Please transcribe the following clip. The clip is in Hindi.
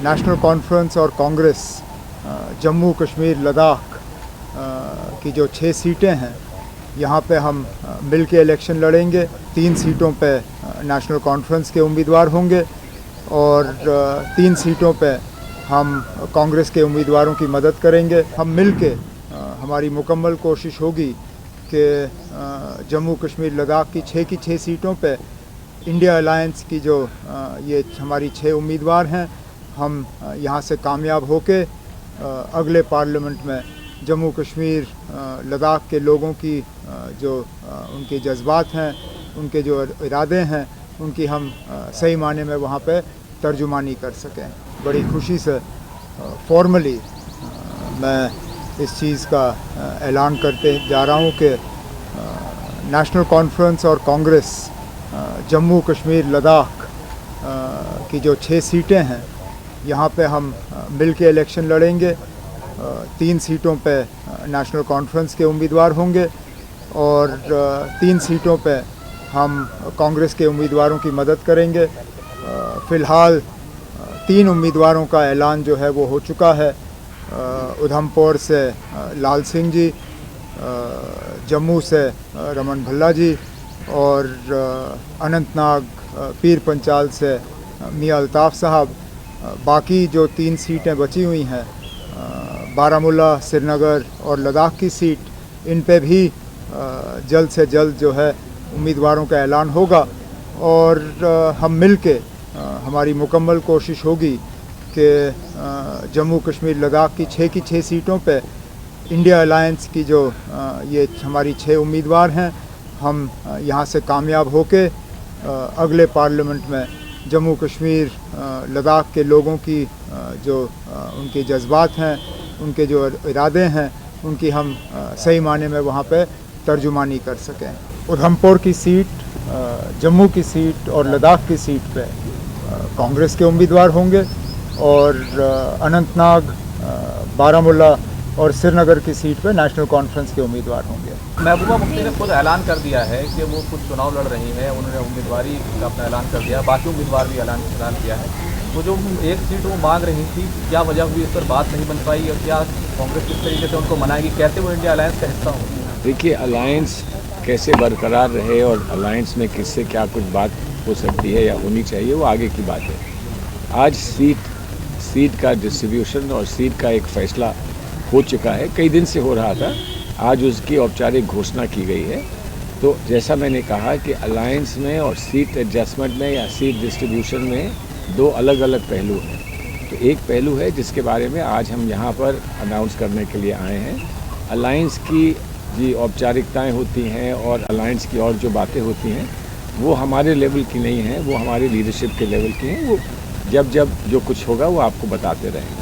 नेशनल कॉन्फ्रेंस और कांग्रेस जम्मू कश्मीर लद्दाख की जो 6 सीटें हैं, यहाँ पे हम मिल के इलेक्शन लड़ेंगे। 3 सीटों पे नेशनल कॉन्फ्रेंस के उम्मीदवार होंगे और 3 सीटों पे हम कांग्रेस के उम्मीदवारों की मदद करेंगे। हम मिल के हमारी मुकम्मल कोशिश होगी कि जम्मू कश्मीर लद्दाख की 6 सीटों पे इंडिया अलायंस की जो ये हमारी 6 उम्मीदवार हैं, हम यहाँ से कामयाब होके अगले पार्लियामेंट में जम्मू कश्मीर लद्दाख के लोगों की जो उनके जज्बात हैं, उनके जो इरादे हैं, उनकी हम सही माने में वहाँ पे तर्जुमानी कर सकें। बड़ी खुशी से फॉर्मली मैं इस चीज़ का ऐलान करते जा रहा हूँ कि नेशनल कॉन्फ्रेंस और कांग्रेस जम्मू कश्मीर लद्दाख की जो 6 सीटें हैं, यहाँ पे हम मिल के इलेक्शन लड़ेंगे। 3 सीटों पे नेशनल कॉन्फ्रेंस के उम्मीदवार होंगे और 3 सीटों पे हम कांग्रेस के उम्मीदवारों की मदद करेंगे। फ़िलहाल 3 उम्मीदवारों का ऐलान जो है वो हो चुका है। उधमपुर से लाल सिंह जी, जम्मू से रमन भल्ला जी और अनंतनाग पीर पंचाल से मियां अल्ताफ़ साहब। बाकी जो 3 सीटें बची हुई हैं, बारामूला, श्रीनगर और लद्दाख की सीट, इन पे भी जल्द से जल्द जो है उम्मीदवारों का ऐलान होगा और हम मिल के हमारी मुकम्मल कोशिश होगी कि जम्मू कश्मीर लद्दाख की 6 सीटों पे इंडिया अलायंस की जो ये हमारी 6 उम्मीदवार हैं, हम यहाँ से कामयाब होके अगले पार्लियामेंट में जम्मू कश्मीर लद्दाख के लोगों की जो उनके जज्बात हैं, उनके जो इरादे हैं, उनकी हम सही माने में वहाँ पे तर्जुमानी कर सकें। उधमपुर की सीट, जम्मू की सीट और लद्दाख की सीट पे कांग्रेस के उम्मीदवार होंगे और अनंतनाग, बारामूला और श्रीनगर की सीट पे नेशनल कॉन्फ्रेंस के उम्मीदवार होंगे। महबूबा मुफ्ती ने खुद ऐलान कर दिया है कि वो खुद चुनाव लड़ रही हैं। उन्होंने उम्मीदवारी का अपना ऐलान कर दिया, बाकी उम्मीदवार भी ऐलान किया है। तो जो 1 सीट वो मांग रही थी, क्या वजह हुई, इस पर बात नहीं बन पाई और क्या कांग्रेस किस तरीके से उनको मनाएगी, कैसे वो इंडिया अलायंस का हिस्सा होंगे? देखिए, अलायंस कैसे बरकरार रहे और अलायंस में किससे क्या कुछ बात हो सकती है या होनी चाहिए, वो आगे की बात है। आज सीट का डिस्ट्रीब्यूशन और सीट का एक फैसला हो चुका है, कई दिन से हो रहा था। आज उसकी औपचारिक घोषणा की गई है। तो जैसा मैंने कहा कि अलायंस में और सीट एडजस्टमेंट में या सीट डिस्ट्रीब्यूशन में 2 अलग अलग पहलू हैं। तो एक पहलू है जिसके बारे में आज हम यहाँ पर अनाउंस करने के लिए आए हैं। अलायंस की जी औपचारिकताएँ होती हैं और अलायंस की और जो बातें होती हैं, वो हमारे लेवल की नहीं हैं, वो हमारे लीडरशिप के लेवल की हैं। वो जब जो कुछ होगा वो आपको बताते रहेंगे।